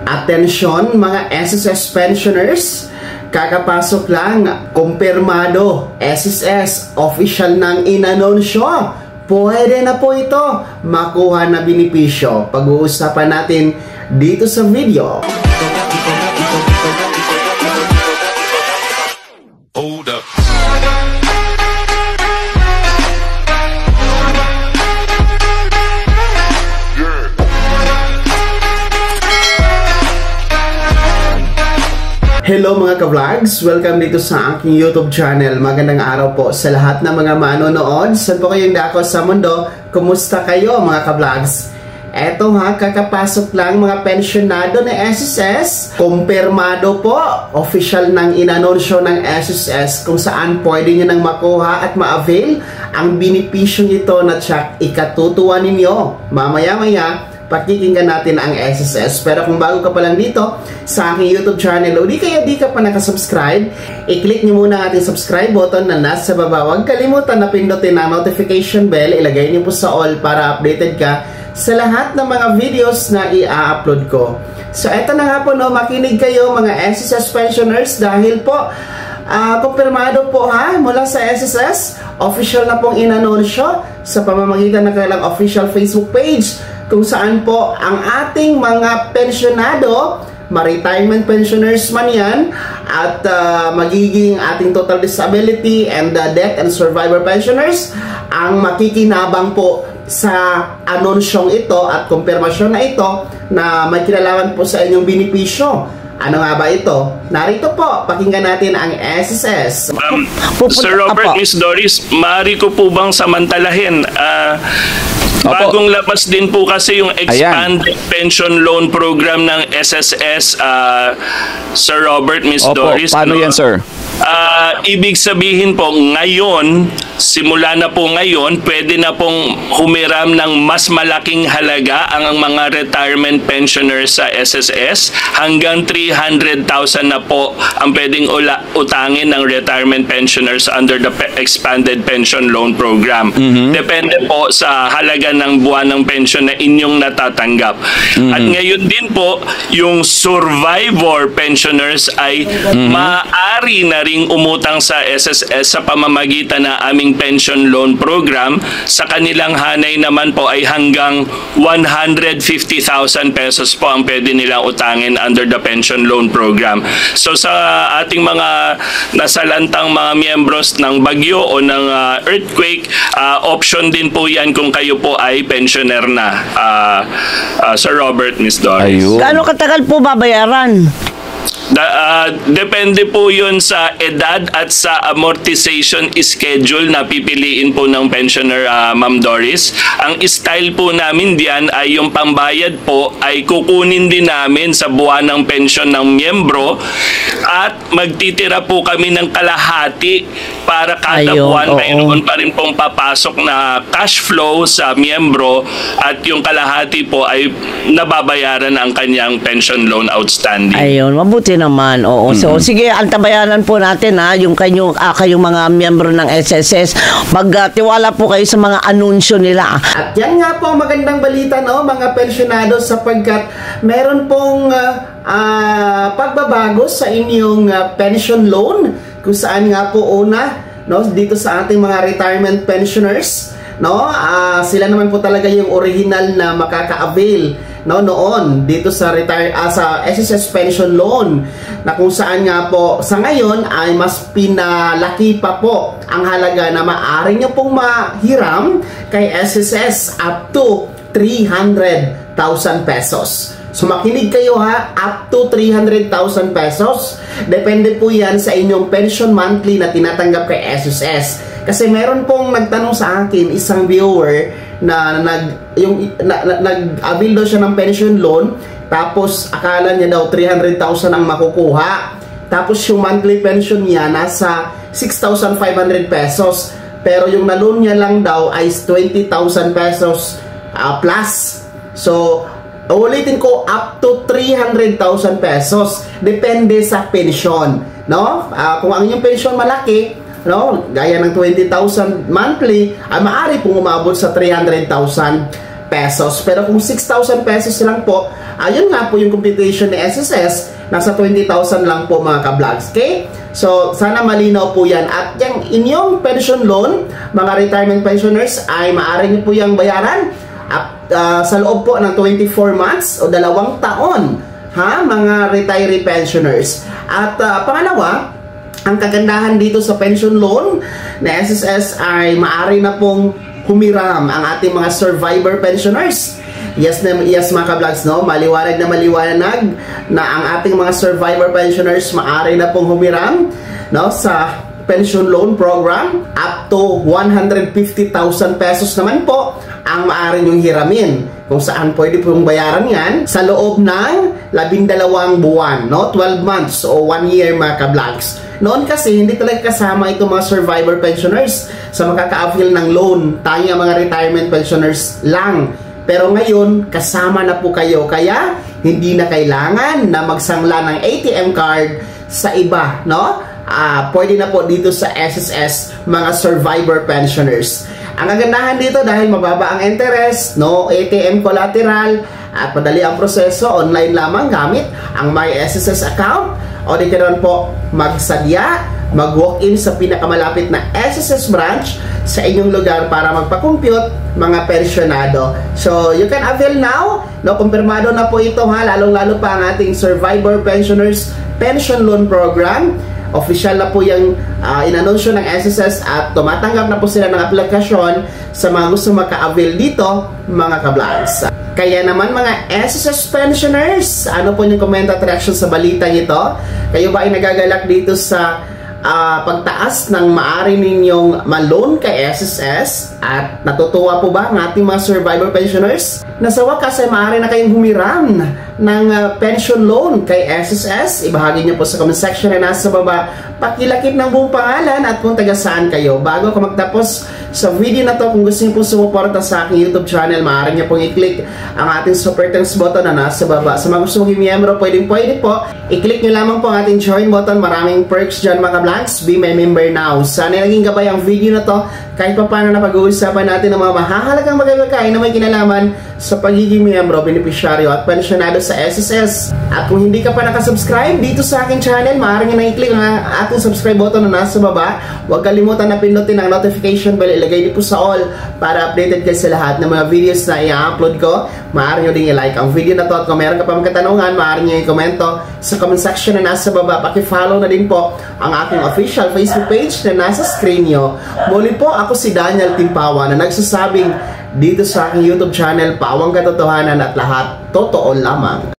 Atensyon mga SSS pensioners, kakapasok lang, kumpirmado, SSS, official ng inanunsyo. Pwede na po ito makuha na benepisyo. Pag-uusapan natin dito sa video. Hold up. Hello mga ka-vlogs! Welcome dito sa aking YouTube channel. Magandang araw po sa lahat ng mga manonood. Saan po kayong dako sa mundo? Kumusta kayo mga ka-vlogs? Eto ha, kakapasok lang mga pensyonado ng SSS. Kumpirmado po, official ng inanunsyo ng SSS kung saan pwede nyo nang makuha at ma-avail ang benepisyong ito na tsak ikatutuwa ninyo. Mamaya-maya, pakikinggan natin ang SSS. Pero kung bago ka pa lang dito sa aking YouTube channel o di ka pa nakasubscribe, i-click nyo muna ang ating subscribe button na nasa baba. Huwag kalimutan na pindutin ang notification bell. Ilagay nyo po sa all para updated ka sa lahat ng mga videos na i-upload ko. So eto na nga po, no, makinig kayo mga SSS pensioners dahil po kumpirmado po ha mula sa SSS, official na pong inanunsyo sa pamamagitan ng kanilang official Facebook page kung saan po ang ating mga pensyonado, retirement pensioners man yan, at magiging ating total disability and death and survivor pensioners ang makikinabang po sa anunsyong ito at kumpirmasyon na ito na may kinalaman po sa inyong benepisyo. Ano nga ba ito? Narito po, pakinggan natin ang SSS. Sir Robert, Miss Doris, maaari ko po bang samantalahin? Bagong labas din po kasi yung Expanded Pension Loan Program ng SSS, Sir Robert, Miss Doris. Paano yan, sir? Ibig sabihin po, ngayon, simula na po ngayon, pwede na pong humiram ng mas malaking halaga ang mga retirement pensioners sa SSS. Hanggang 300,000 na po ang pwedeng utangin ng retirement pensioners under the Expanded Pension Loan Program. Depende po sa halaga ng buwan ng pension na inyong natatanggap. At ngayon din po, yung survivor pensioners ay maaari na ring umutang sa SSS sa pamamagitan ng aming pension loan program. Sa kanilang hanay naman po ay hanggang 150,000 pesos po ang pwede nilang utangin under the pension loan program. So sa ating mga nasalantang mga miyembros ng bagyo o ng earthquake, option din po yan kung kayo po ay pensioner na, Sir Robert, Miss Doris. Gaano katagal po babayaran? Depende po yun sa edad at sa amortization schedule na pipiliin po ng pensioner, Ma'am Doris. Ang style po namin diyan ay yung pambayad po ay kukunin din namin sa buwan ng pension ng miyembro at magtitira po kami ng kalahati para kada buwan mayroon pa rin pong papasok na cash flow sa miyembro at yung kalahati po ay nababayaran ang kanyang pension loan outstanding. Ayun, mabuti naman. Oo. So sige, antabayanan po natin yung kayong mga miyembro ng SSS. Magtiwala po kayo sa mga anunsyo nila. At yan nga po magandang balita, no, mga pensyonado, sapagkat meron pong pagbabago sa inyong pension loan kung saan nga po una, no, dito sa ating mga retirement pensioners, no, sila naman po talaga yung original na makaka-avail, no, noon dito sa sa SSS pension loan, na kung saan nga po sa ngayon ay mas pinalaki pa po ang halaga na maaari nyo pong mahiram kay SSS up to 300,000 pesos. So makinig kayo ha, up to 300,000 pesos. Depende po yan sa inyong pension monthly na tinatanggap kay SSS. Kasi meron pong nagtanong sa akin, isang viewer, na nag-avail daw siya ng pension loan, tapos akala niya daw 300,000 ang makukuha. Tapos yung monthly pension niya nasa 6,500 pesos. Pero yung na-loan niya lang daw ay 20,000 pesos plus. So, ulitin ko, up to 300,000 pesos. Depende sa pension, no? Kung ang inyong pension malaki, no, gaya ng 20,000 monthly, ay maaari pong umabot sa 300,000 pesos. Pero kung 6,000 pesos lang po, ayun nga po yung computation ni SSS, nasa 20,000 lang po mga ka-vlogs. Okay? So, sana malinaw po yan. At yung inyong pension loan, mga retirement pensioners, ay maaari niyo po yung bayaran sa loob po ng 24 months o 2 taon. Ha? Mga retiree pensioners. At pangalawa, ang kagandahan dito sa pension loan na SSS ay maaari na pong humiram ang ating mga survivor pensioners. Yes mga ka-vlogs, no? Maliwanag na ang ating mga survivor pensioners maaari na pong humiram, no, sa pension loan program. Up to 150,000 pesos naman po ang maaari nyong hiramin, kung saan pwede pong bayaran yan sa loob ng 12 buwan, no? 12 months o 1 year mga ka-vlogs. Noon kasi hindi talaga kasama itong mga survivor pensioners sa makaka-avail ng loan. Tayo ang mga retirement pensioners lang. Pero ngayon, kasama na po kayo. Kaya, hindi na kailangan na magsangla ng ATM card sa iba, no? Pwede na po dito sa SSS, mga survivor pensioners. Ang kagandahan dito dahil mababa ang interest, no ATM collateral, at madali ang proseso, online lamang gamit ang My SSS account, o di ka naman po magsadya, mag-walk-in sa pinakamalapit na SSS branch sa inyong lugar para magpa-compute mga pensionado. So, you can avail now, no, kumpirmado na po ito ha, lalong-lalo pa ang ating Survivor Pensioners Pension Loan Program. Official na po yung inanunsyo ng SSS at tumatanggap na po sila ng aplikasyon sa mga gusto maka-avail dito, mga ka-vlogs. Kaya naman mga SSS pensioners, ano po yung comment at reaction sa balita ito? Kayo ba ay nagagalak dito sa pagtaas ng maaari ninyong ma-loan kay SSS? At natutuwa po ba ang ating mga survivor pensioners? Na sa wakas ay maaari na kayong humiram ng pension loan kay SSS? Ibahagi niyo po sa comment section na nasa baba. Pakilakip ng buong pangalan at kung taga saan kayo. Bago ako magtapos sa video na to, kung gusto niyo po sumuporta sa aking YouTube channel, maaari niyo pong i-click ang ating super thanks button na nasa baba. Sa mga gusto maging miyembro, pwede po. I-click niyo lamang po ang ating join button. Maraming perks dyan mga vlogs. Be my member now. Sana naging gabay ang video na to kahit pa paano na pag-uusapan natin ng mga mahahalagang bagay-bagay na may kinalaman sa pagiging miyembro, benepisyaryo at pensyonado sa SSS. At kung hindi ka pa nakasubscribe dito sa aking channel, maaari nyo na i-click ang ating subscribe button na nasa baba. Huwag kalimutan na pindutin ang notification bell, ilagay niyo po sa all para updated kayo sa lahat ng mga videos na i-upload ko. Maaari nyo din i-like ang video na to at kung meron ka pa mga katanungan, maaari nyo i-komento sa comment section na nasa baba. Paki-follow na din po ang aking official Facebook page na nasa screen nyo. Muli po, ako si Daniel Timpawa na nagsasabing dito sa aking YouTube channel, Pawang Katotohanan at lahat totoo lamang.